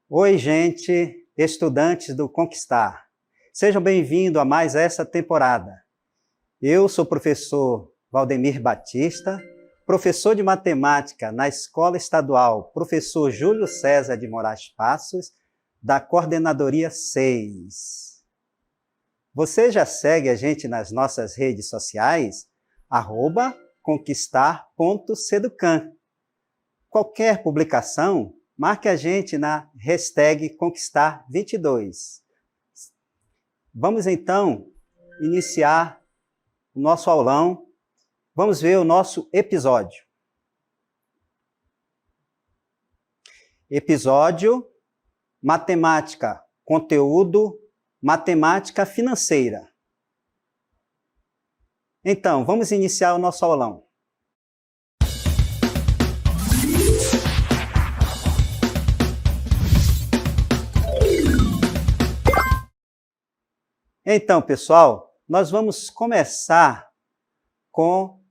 Oi, gente, estudantes do Conquistar. Sejam bem-vindos a mais essa temporada. Eu sou o professor Valdemir Batista, professor de matemática na Escola Estadual Professor Júlio César de Moraes Passos, da Coordenadoria 6. Você já segue a gente nas nossas redes sociais? @conquistar.seducan. Qualquer publicação, marque a gente na hashtag Conquistar22. Vamos então iniciar o nosso aulão. Vamos ver o nosso episódio. Episódio Matemática, conteúdo Matemática Financeira. Então, vamos iniciar o nosso aulão. Então, pessoal, nós vamos começar com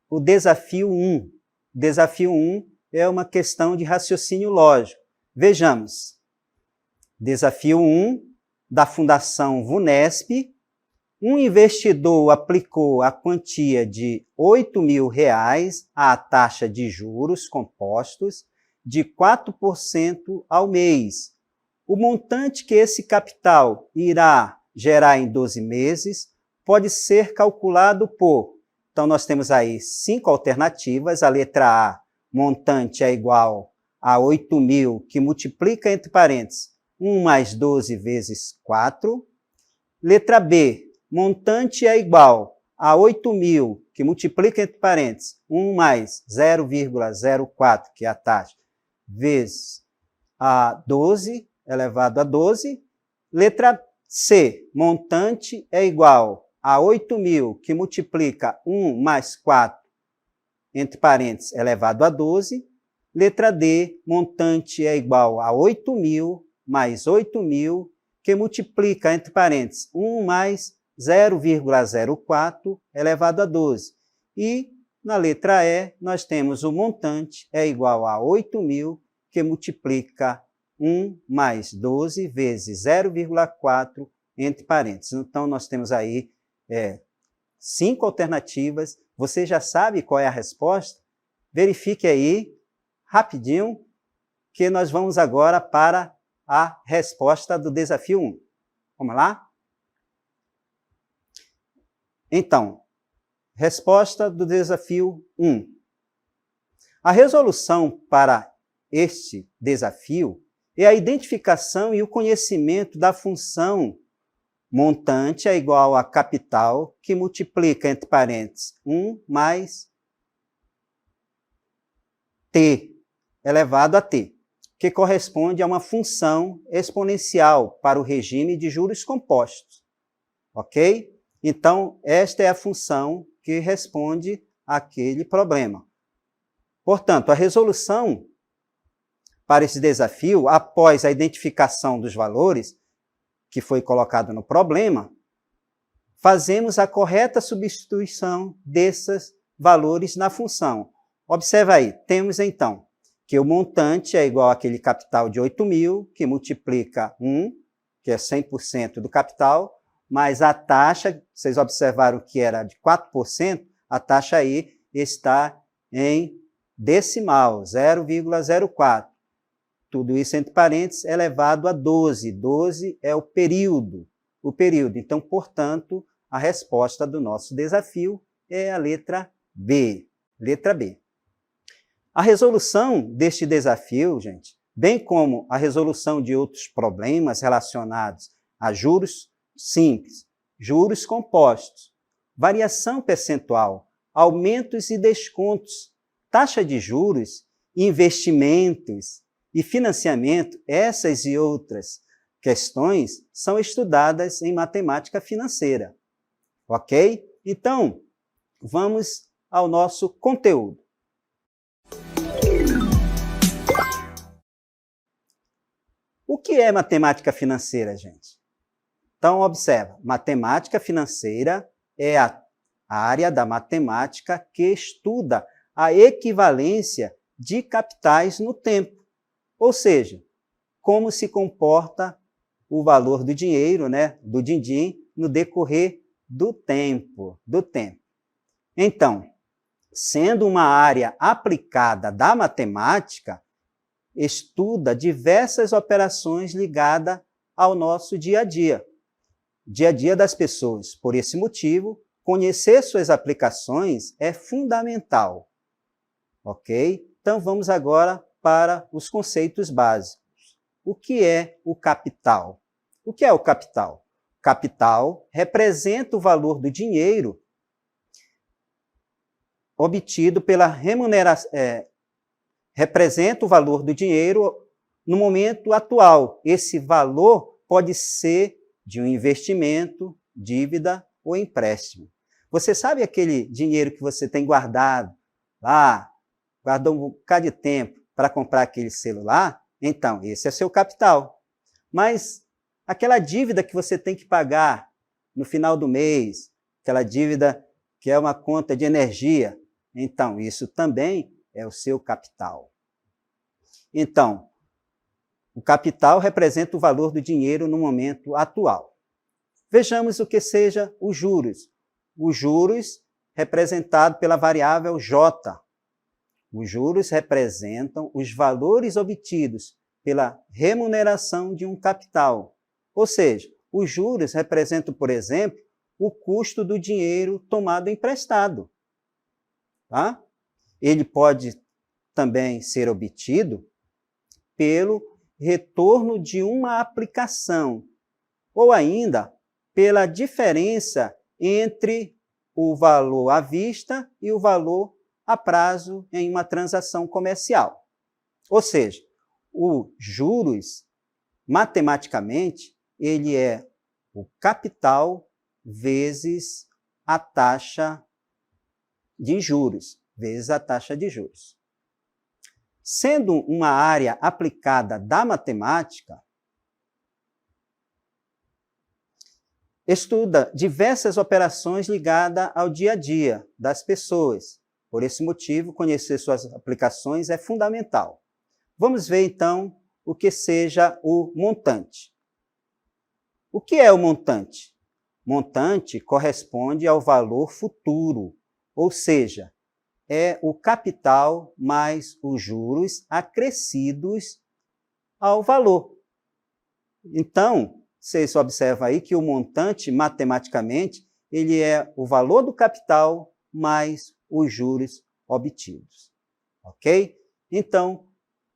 o desafio 1. Desafio 1 é uma questão de raciocínio lógico. Vejamos. Desafio 1 da Fundação VUNESP. Um investidor aplicou a quantia de R$ 8.000 à taxa de juros compostos de 4% ao mês. O montante que esse capital irá gerar em 12 meses pode ser calculado por... Então, nós temos aí 5 alternativas. A letra A, montante é igual a 8.000, que multiplica entre parênteses 1 mais 12 vezes 4. Letra B, montante é igual a 8.000, que multiplica entre parênteses 1 mais 0,04, que é a taxa, vezes a 12 elevado a 12. Letra C, montante é igual a 8.000, que multiplica 1 mais 4, entre parênteses, elevado a 12. Letra D, montante é igual a 8.000 mais 8.000, que multiplica, entre parênteses, 1 mais 0,04 elevado a 12. E, na letra E, nós temos o montante é igual a 8.000, que multiplica 1 mais 12 vezes 0,4 entre parênteses. Então, nós temos aí 5 alternativas. Você já sabe qual é a resposta? Verifique aí, rapidinho, que nós vamos agora para a resposta do desafio 1. Vamos lá? Então, resposta do desafio 1. A resolução para este desafio é a identificação e o conhecimento da função montante é igual a capital, que multiplica, entre parênteses, 1 mais t elevado a t, que corresponde a uma função exponencial para o regime de juros compostos. Ok? Então, esta é a função que responde àquele problema. Portanto, a resolução para esse desafio, após a identificação dos valores que foi colocado no problema, fazemos a correta substituição desses valores na função. Observa aí, temos então que o montante é igual àquele capital de 8.000, que multiplica 1, que é 100% do capital, mais a taxa, vocês observaram que era de 4%, a taxa aí está em decimal, 0,04. Tudo isso entre parênteses elevado a 12. 12 é o período. Então, portanto, a resposta do nosso desafio é a letra B. Letra B. A resolução deste desafio, gente, bem como a resolução de outros problemas relacionados a juros simples, juros compostos, variação percentual, aumentos e descontos, taxa de juros, investimentos e financiamento, essas e outras questões são estudadas em matemática financeira. Ok? Então, vamos ao nosso conteúdo. O que é matemática financeira, gente? Então, observa, matemática financeira é a área da matemática que estuda a equivalência de capitais no tempo. Ou seja, como se comporta o valor do dinheiro, né, do din-din, no decorrer do tempo. Então, sendo uma área aplicada da matemática, estuda diversas operações ligadas ao nosso dia a dia das pessoas. Por esse motivo, conhecer suas aplicações é fundamental, ok? Então, vamos agora para os conceitos básicos. O que é o capital? O que é o capital? Capital representa o valor do dinheiro obtido pela remuneração, representa o valor do dinheiro no momento atual. Esse valor pode ser de um investimento, dívida ou empréstimo. Você sabe aquele dinheiro que você tem guardado lá, guardou um bocado de tempo para comprar aquele celular? Então, esse é seu capital. Mas aquela dívida que você tem que pagar no final do mês, aquela dívida que é uma conta de energia, então, isso também é o seu capital. Então, o capital representa o valor do dinheiro no momento atual. Vejamos o que seja os juros. Os juros representado pela variável J. Os juros representam os valores obtidos pela remuneração de um capital. Ou seja, os juros representam, por exemplo, o custo do dinheiro tomado emprestado. Tá? Ele pode também ser obtido pelo retorno de uma aplicação, ou ainda pela diferença entre o valor à vista e o valor a prazo em uma transação comercial. Ou seja, os juros, matematicamente, ele é o capital vezes a taxa de juros, vezes a taxa de juros. Sendo uma área aplicada da matemática, estuda diversas operações ligadas ao dia a dia das pessoas. Por esse motivo, conhecer suas aplicações é fundamental. Vamos ver, então, o que seja o montante. O que é o montante? Montante corresponde ao valor futuro, ou seja, é o capital mais os juros acrescidos ao valor. Então, vocês observam aí que o montante, matematicamente, ele é o valor do capital mais os juros obtidos. Ok? Então,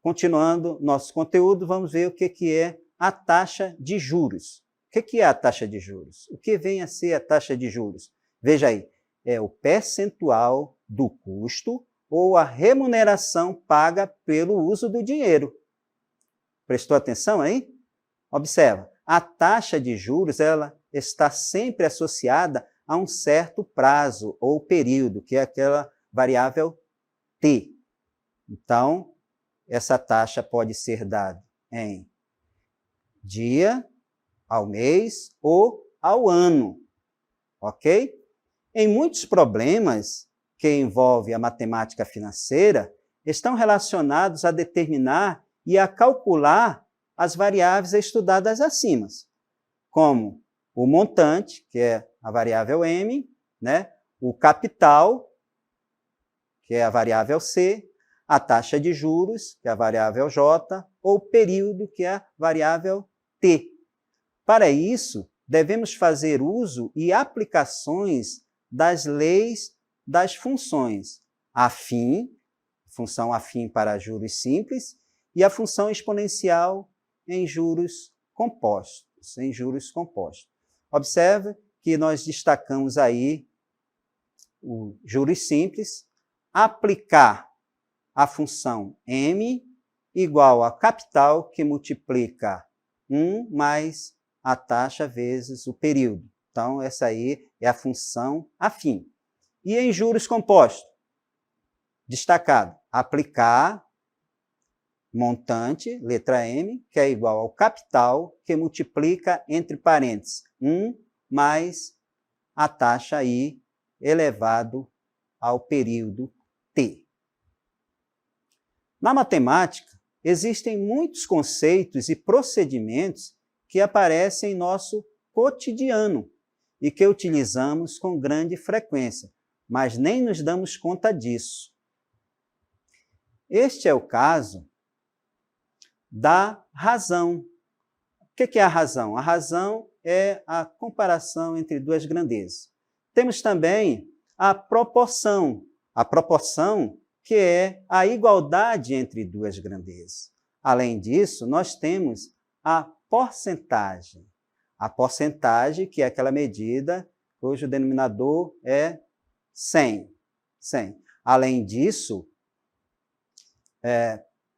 continuando nosso conteúdo, vamos ver o que é a taxa de juros. O que é a taxa de juros? O que vem a ser a taxa de juros? Veja aí, é o percentual do custo ou a remuneração paga pelo uso do dinheiro. Prestou atenção aí? Observa, a taxa de juros ela está sempre associada a um certo prazo ou período, que é aquela variável t. Então, essa taxa pode ser dada em dia, ao mês ou ao ano, ok? Em muitos problemas que envolvem a matemática financeira, estão relacionados a determinar e a calcular as variáveis estudadas acima, como o montante, que é a variável M, né? O capital, que é a variável C, a taxa de juros, que é a variável J, ou o período, que é a variável T. Para isso, devemos fazer uso e aplicações das leis das funções afim, função afim para juros simples, e a função exponencial em juros compostos. Observe que nós destacamos aí o juros simples, aplicar a função M igual a capital que multiplica 1 mais a taxa vezes o período. Então, essa aí é a função afim. E em juros compostos? Destacado, aplicar montante, letra M, que é igual ao capital, que multiplica, entre parênteses, 1 mais a taxa I elevado ao período T. Na matemática, existem muitos conceitos e procedimentos que aparecem em nosso cotidiano e que utilizamos com grande frequência, mas nem nos damos conta disso. Este é o caso da razão. O que é a razão? A razão é a comparação entre duas grandezas. Temos também a proporção que é a igualdade entre duas grandezas. Além disso, nós temos a porcentagem. A porcentagem, que é aquela medida cujo denominador é 100. Além disso,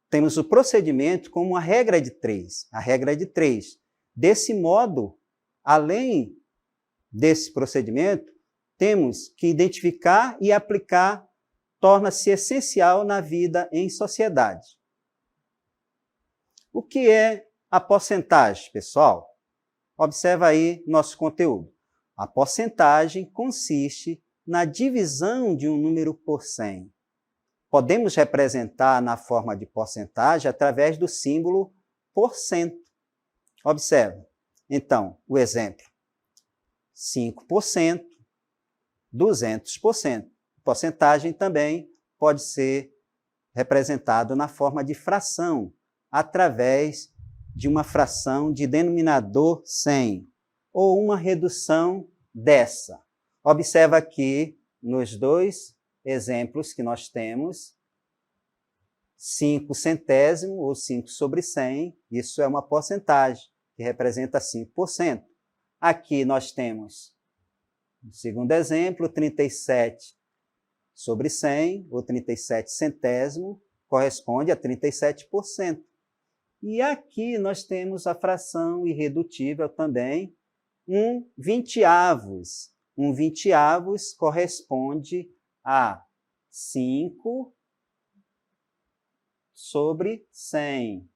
temos o procedimento como a regra de 3. A regra de 3. Desse modo, além desse procedimento, temos que identificar e aplicar, torna-se essencial na vida em sociedade. O que é a porcentagem, pessoal? Observa aí nosso conteúdo. A porcentagem consiste na divisão de um número por 100. Podemos representar na forma de porcentagem através do símbolo porcento. Observe. Então, o exemplo. 5%, 200%. Porcentagem também pode ser representado na forma de fração, através de uma fração de denominador 100, ou uma redução dessa. Observa aqui, nos dois exemplos que nós temos, 5 centésimo, ou 5 sobre 100, isso é uma porcentagem, que representa 5%. Aqui nós temos, no segundo exemplo, 37 sobre 100, ou 37 centésimo, corresponde a 37%. E aqui nós temos a fração irredutível também, 1/20. 1/20 corresponde a 5 sobre 100,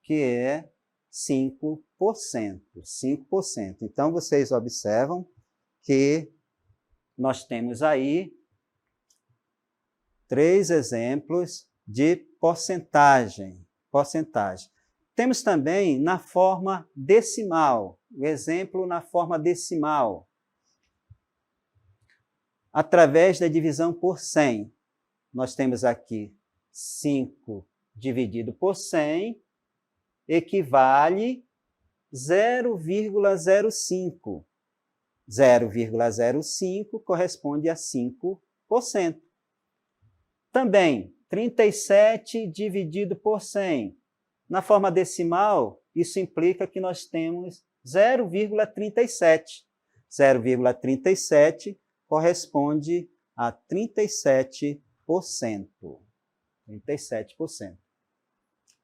que é 5%. 5%. Então, vocês observam que nós temos aí 3 exemplos de porcentagem. Temos também na forma decimal, o exemplo na forma decimal, através da divisão por 100. Nós temos aqui 5 dividido por 100, equivale 0,05. 0,05 corresponde a 5%. Também, 37 dividido por 100. Na forma decimal, isso implica que nós temos 0,37. 0,37 corresponde a 37%. 37%.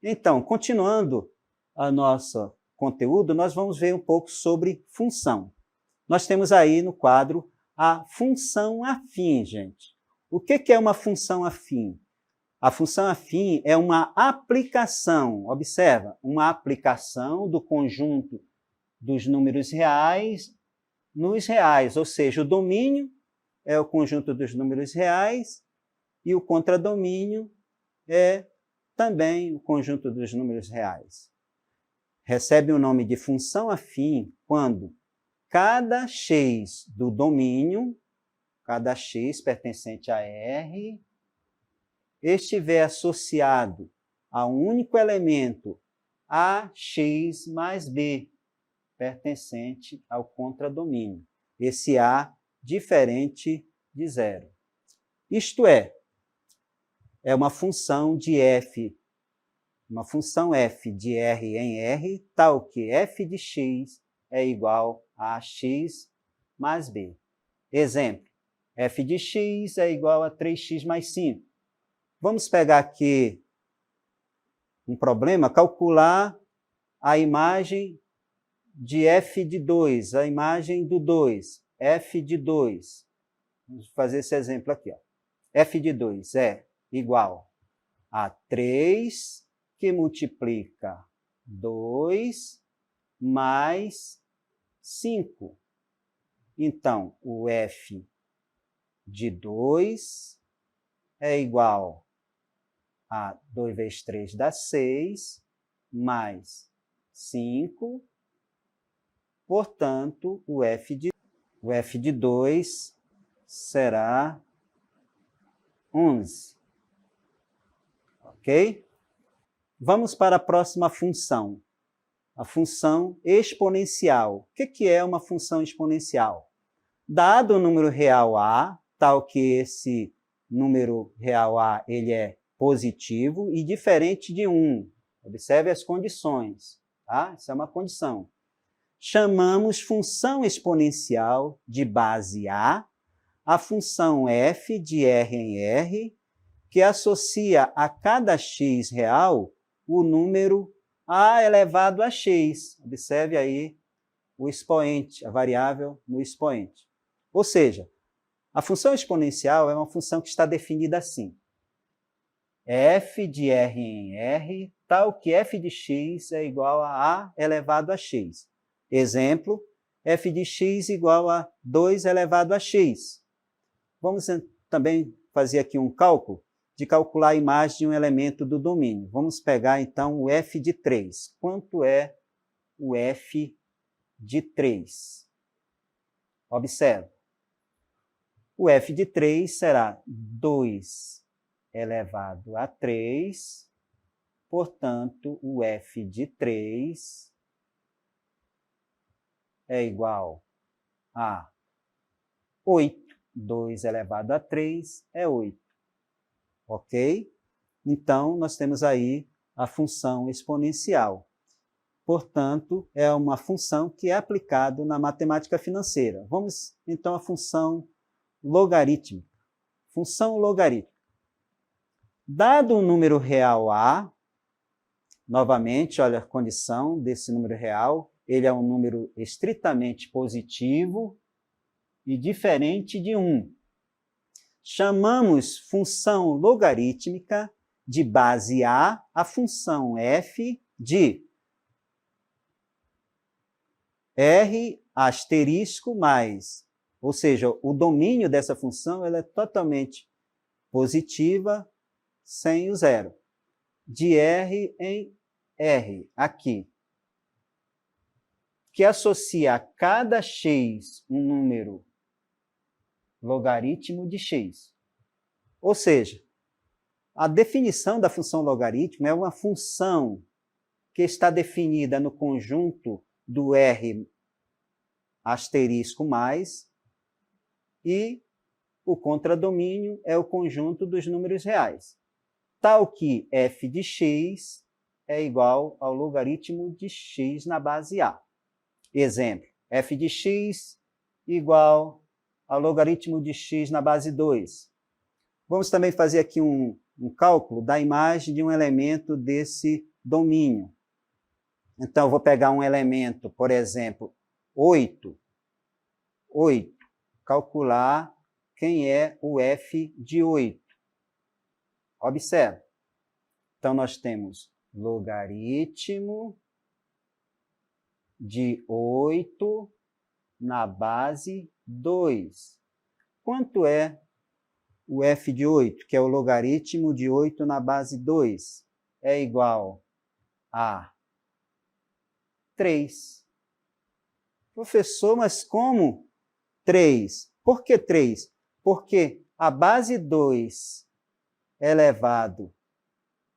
Então, continuando o nosso conteúdo, nós vamos ver um pouco sobre função. Nós temos aí no quadro a função afim, gente. O que é uma função afim? A função afim é uma aplicação, observa, uma aplicação do conjunto dos números reais nos reais, ou seja, o domínio é o conjunto dos números reais e o contradomínio é também o conjunto dos números reais. Recebe o nome de função afim quando cada x do domínio, cada x pertencente a R, estiver associado a um único elemento AX mais B, pertencente ao contradomínio. Esse A diferente de zero. Isto é uma função de f, uma função f de R em R, tal que f de x é igual a x mais b. Exemplo, f de x é igual a 3x mais 5. Vamos pegar aqui um problema, calcular a imagem de f de 2, a imagem do 2, f de 2. Vamos fazer esse exemplo aqui. Ó. F de 2 é igual a 3 que multiplica 2 mais 5. Então, o f de 2 é igual 2 vezes 3 dá 6, mais 5. Portanto, o f de 2 será 11. Ok? Vamos para a próxima função. A função exponencial. O que é uma função exponencial? Dado o número real A, tal que esse número real A ele é positivo e diferente de 1. Observe as condições. Tá? Isso é uma condição. Chamamos função exponencial de base A a função f de R em R, que associa a cada x real o número a elevado a x. Observe aí o expoente, a variável no expoente. Ou seja, a função exponencial é uma função que está definida assim. F de R em R, tal que f de x é igual a elevado a x. Exemplo, f de x igual a 2 elevado a x. Vamos também fazer aqui um cálculo de calcular a imagem de um elemento do domínio. Vamos pegar, então, o f de 3. Quanto é o f de 3? Observe. O f de 3 será 2 elevado a 3, portanto, o f de 3 é igual a 8. 2 elevado a 3 é 8. Ok? Então, nós temos aí a função exponencial. Portanto, é uma função que é aplicada na matemática financeira. Vamos, então, à função logarítmica. Função logarítmica. Dado um número real A, novamente, olha a condição desse número real, ele é um número estritamente positivo e diferente de 1. Chamamos função logarítmica de base A a função f de R asterisco mais, ou seja, o domínio dessa função ela é totalmente positiva sem o zero, de R em R, aqui, que associa a cada x um número logaritmo de x. Ou seja, a definição da função logarítmica é uma função que está definida no conjunto do R asterisco mais e o contradomínio é o conjunto dos números reais, tal que f de x é igual ao logaritmo de x na base A. Exemplo, f de x igual ao logaritmo de x na base 2. Vamos também fazer aqui um cálculo da imagem de um elemento desse domínio. Então, eu vou pegar um elemento, por exemplo, 8, calcular quem é o f de 8. Observe. Então, nós temos logaritmo de 8 na base 2. Quanto é o f de 8, que é o logaritmo de 8 na base 2? É igual a 3. Professor, mas como 3? Por que 3? Porque a base 2 elevado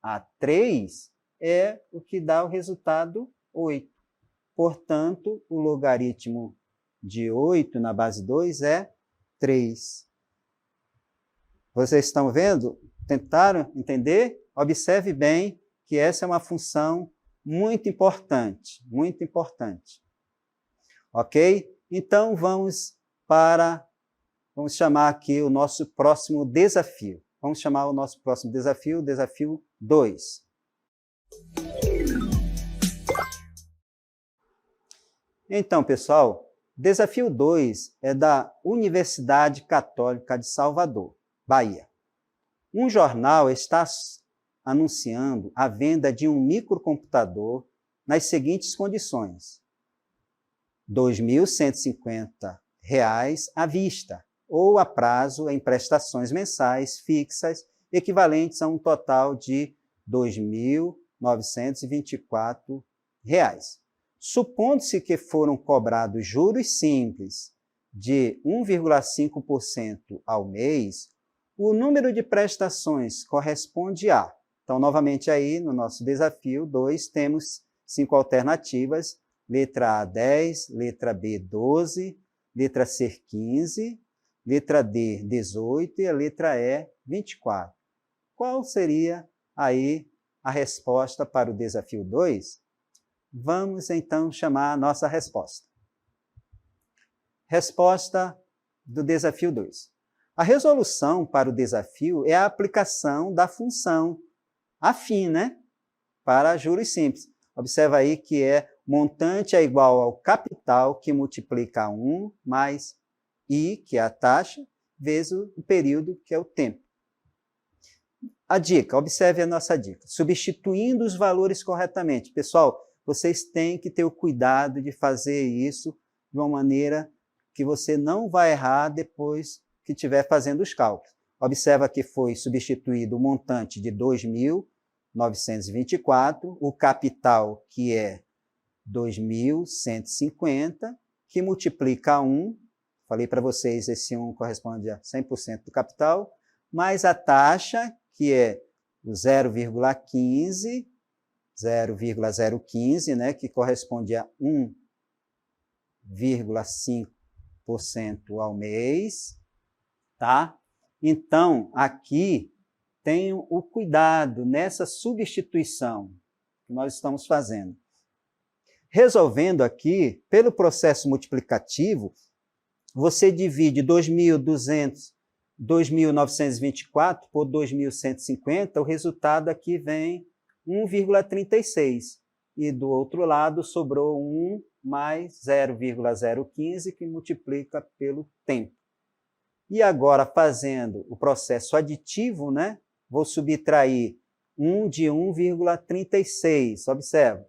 a 3 é o que dá o resultado 8. Portanto, o logaritmo de 8 na base 2 é 3. Vocês estão vendo? Tentaram entender? Observe bem que essa é uma função muito importante, muito importante. Ok? Então, vamos chamar aqui o nosso próximo desafio. Vamos chamar o nosso próximo desafio, desafio 2. Então, pessoal, desafio 2 é da Universidade Católica de Salvador, Bahia. Um jornal está anunciando a venda de um microcomputador nas seguintes condições: R$ 2.150 à vista, ou a prazo em prestações mensais fixas equivalentes a um total de R$ 2.924. Supondo-se que foram cobrados juros simples de 1,5% ao mês, o número de prestações corresponde a... Então, novamente aí, no nosso desafio 2, temos 5 alternativas, letra A, 10, letra B, 12, letra C, 15, letra D, 18 e a letra E, 24. Qual seria aí a resposta para o desafio 2? Vamos, então, chamar a nossa resposta. Resposta do desafio 2. A resolução para o desafio é a aplicação da função afim, né? Para juros simples. Observa aí que montante é igual ao capital que multiplica 1 mais I, que é a taxa, vezes o período, que é o tempo. A dica, observe a nossa dica. Substituindo os valores corretamente. Pessoal, vocês têm que ter o cuidado de fazer isso de uma maneira que você não vai errar depois que estiver fazendo os cálculos. Observa que foi substituído o montante de 2.924, o capital, que é 2.150, que multiplica 1, falei para vocês, esse 1 corresponde a 100% do capital, mais a taxa, que é o 0,015, né, que corresponde a 1,5% ao mês, tá? Então, aqui tenham o cuidado nessa substituição que nós estamos fazendo. Resolvendo aqui, pelo processo multiplicativo, você divide 2.924 por 2.150, o resultado aqui vem 1,36. E do outro lado sobrou 1 mais 0,015, que multiplica pelo tempo. E agora, fazendo o processo aditivo, né, vou subtrair 1 de 1,36. Observa.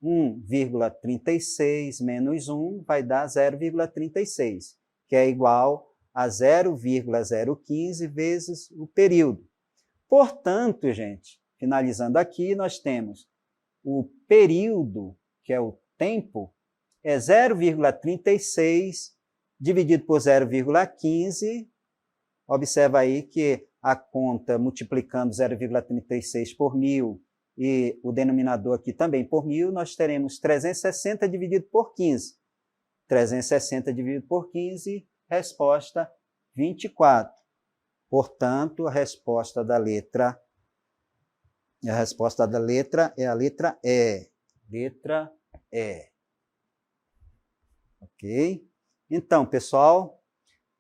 1,36 menos 1 vai dar 0,36, que é igual a 0,015 vezes o período. Portanto, gente, finalizando aqui, nós temos o período, que é o tempo, é 0,36 dividido por 0,15. Observa aí que a conta multiplicando 0,36 por 1.000 e o denominador aqui também por 1.000, nós teremos 360 dividido por 15. 360 dividido por 15, resposta 24. Portanto, a resposta da letra é a letra E. Letra E. Ok? Então, pessoal,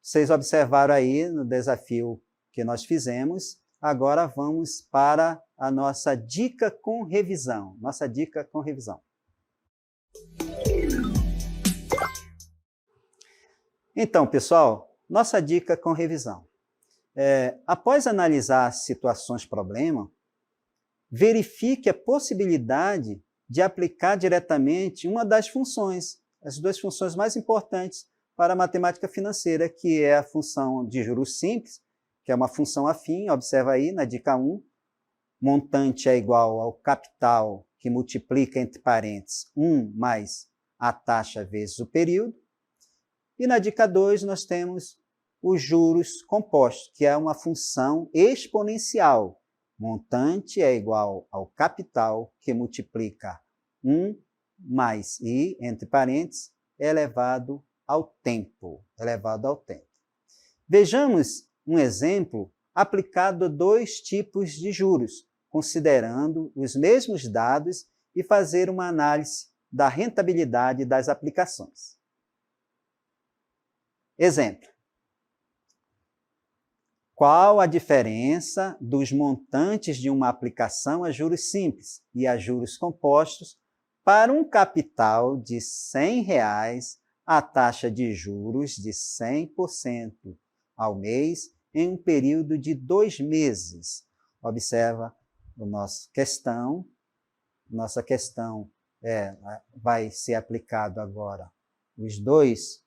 vocês observaram aí no desafio que nós fizemos. Agora vamos para a nossa dica com revisão. Nossa dica com revisão. Então, pessoal, nossa dica com revisão. Após analisar as situações problema, verifique a possibilidade de aplicar diretamente uma das funções, as duas funções mais importantes para a matemática financeira, que é a função de juros simples, que é uma função afim, observa aí na dica 1, montante é igual ao capital que multiplica entre parênteses 1 mais a taxa vezes o período. E na dica 2 nós temos os juros compostos, que é uma função exponencial. Montante é igual ao capital que multiplica 1 mais I, entre parênteses, elevado ao tempo. Vejamos um exemplo aplicado a dois tipos de juros, considerando os mesmos dados e fazer uma análise da rentabilidade das aplicações. Exemplo. Qual a diferença dos montantes de uma aplicação a juros simples e a juros compostos para um capital de R$ 100 a taxa de juros de 100% ao mês em um período de 2 meses? Observa a nossa questão. Nossa questão vai ser aplicado agora os dois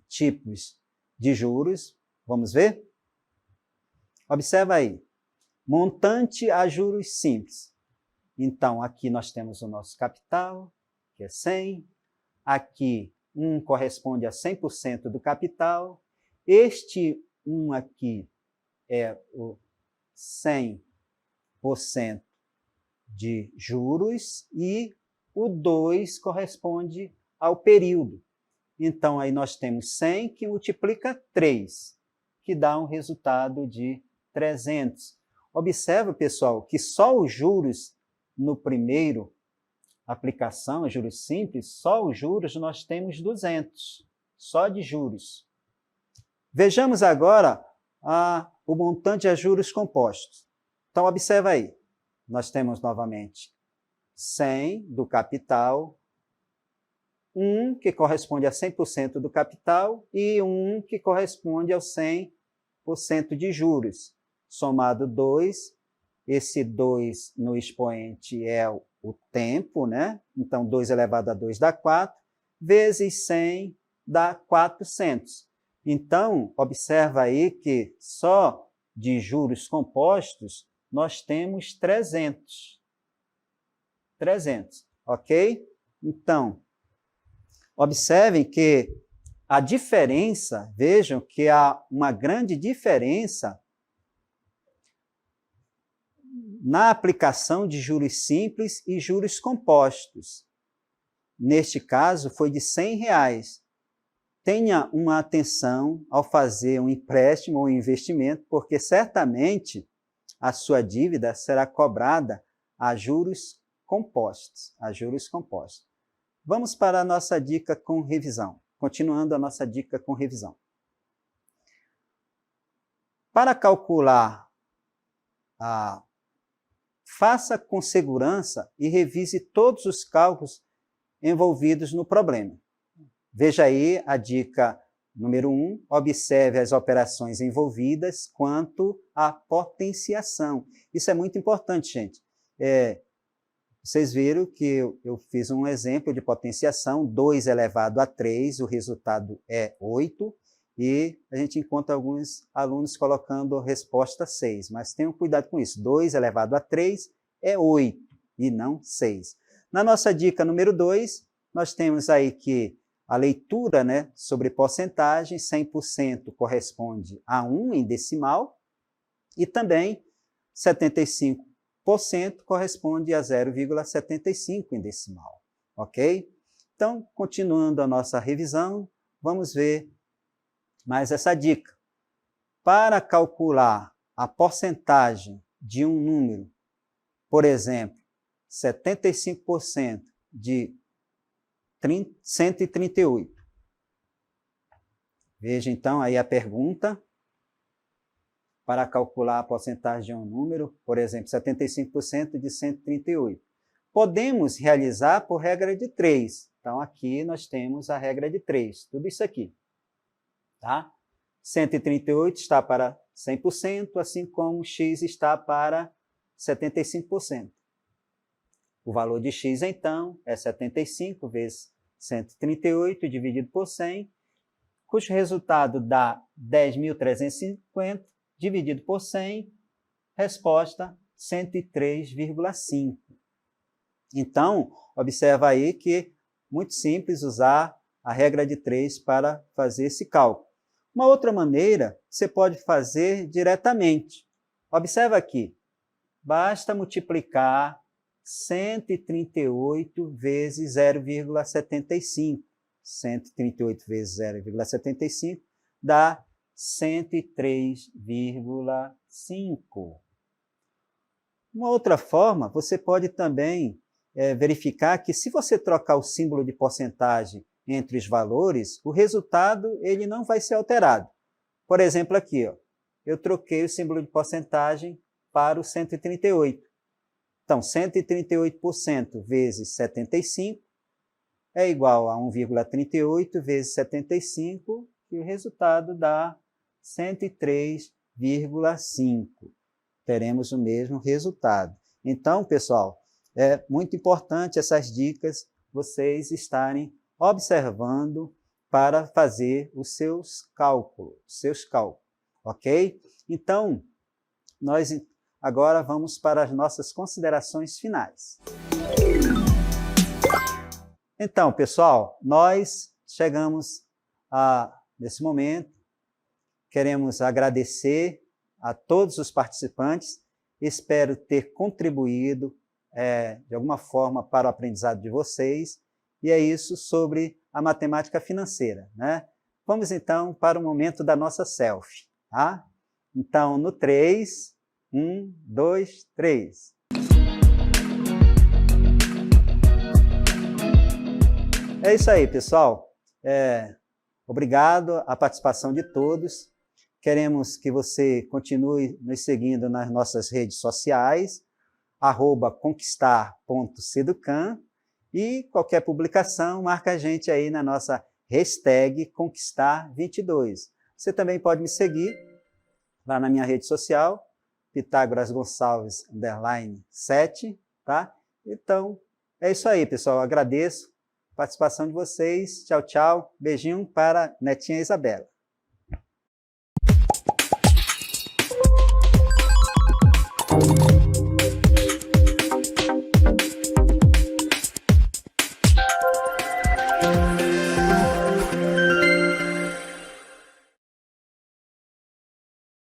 tipos de juros. Vamos ver? Observa aí, montante a juros simples. Então, aqui nós temos o nosso capital, que é 100. Aqui, 1 corresponde a 100% do capital. Este 1 aqui é o 100% de juros e o 2 corresponde ao período. Então, aí nós temos 100 que multiplica 3, que dá um resultado de 300. Observa, pessoal, que só os juros no primeiro aplicação, juros simples, só os juros nós temos 200, só de juros. Vejamos agora o montante a juros compostos. Então, observa aí, nós temos novamente 100 do capital, 1 que corresponde a 100% do capital e 1 que corresponde ao 100% de juros. Somado 2, esse 2 no expoente é o tempo, né? Então, 2 elevado a 2 dá 4, vezes 100 dá 400. Então, observa aí que só de juros compostos nós temos 300. 300, ok? Então, observem que a diferença, vejam que há uma grande diferença na aplicação de juros simples e juros compostos. Neste caso, foi de R$100. Tenha uma atenção ao fazer um empréstimo ou um investimento, porque certamente a sua dívida será cobrada a juros compostos. Vamos para a nossa dica com revisão. Continuando a nossa dica com revisão. Para calcular faça com segurança e revise todos os cálculos envolvidos no problema. Veja aí a dica número 1, observe as operações envolvidas quanto à potenciação. Isso é muito importante, gente. Vocês viram que eu fiz um exemplo de potenciação, 2 elevado a 3, o resultado é 8, e a gente encontra alguns alunos colocando a resposta 6, mas tenham cuidado com isso, 2 elevado a 3 é 8 e não 6. Na nossa dica número 2, nós temos aí que a leitura, né, sobre porcentagem, 100% corresponde a 1 em decimal e também 75% corresponde a 0,75 em decimal, ok? Então, continuando a nossa revisão, vamos ver mais essa dica. Para calcular a porcentagem de um número, por exemplo, 75% de 138. Veja então aí a pergunta. Para calcular a porcentagem de um número, por exemplo, 75% de 138. Podemos realizar por regra de 3. Então, aqui nós temos a regra de 3. Tudo isso aqui. Tá? 138 está para 100%, assim como x está para 75%. O valor de x, então, é 75 vezes 138 dividido por 100, cujo resultado dá 10.350, dividido por 100, resposta 103,5. Então, observa aí que muito simples usar a regra de 3 para fazer esse cálculo. Uma outra maneira, você pode fazer diretamente. Observa aqui, basta multiplicar 138 vezes 0,75. 138 vezes 0,75 dá 103,5. Uma outra forma, você pode também verificar que se você trocar o símbolo de porcentagem entre os valores, o resultado ele não vai ser alterado. Por exemplo, aqui, ó, eu troquei o símbolo de porcentagem para o 138. Então, 138% vezes 75 é igual a 1,38 vezes 75, e o resultado dá 103,5. Teremos o mesmo resultado. Então, pessoal, é muito importante essas dicas vocês estarem observando para fazer os seus cálculos, ok? Então, nós agora vamos para as nossas considerações finais. Então, pessoal, nós chegamos nesse momento. Queremos agradecer a todos os participantes. Espero ter contribuído de alguma forma para o aprendizado de vocês. E é isso sobre a matemática financeira, né? Vamos então para o momento da nossa selfie, tá? Então, no 3, 1, 2, 3. É isso aí, pessoal. Obrigado à participação de todos. Queremos que você continue nos seguindo nas nossas redes sociais, @conquistar.seducan, e qualquer publicação, marca a gente aí na nossa hashtag Conquistar22. Você também pode me seguir lá na minha rede social, Pitágoras Gonçalves _7, tá? Então, é isso aí, pessoal. Eu agradeço a participação de vocês. Tchau, tchau. Beijinho para Netinha Isabela.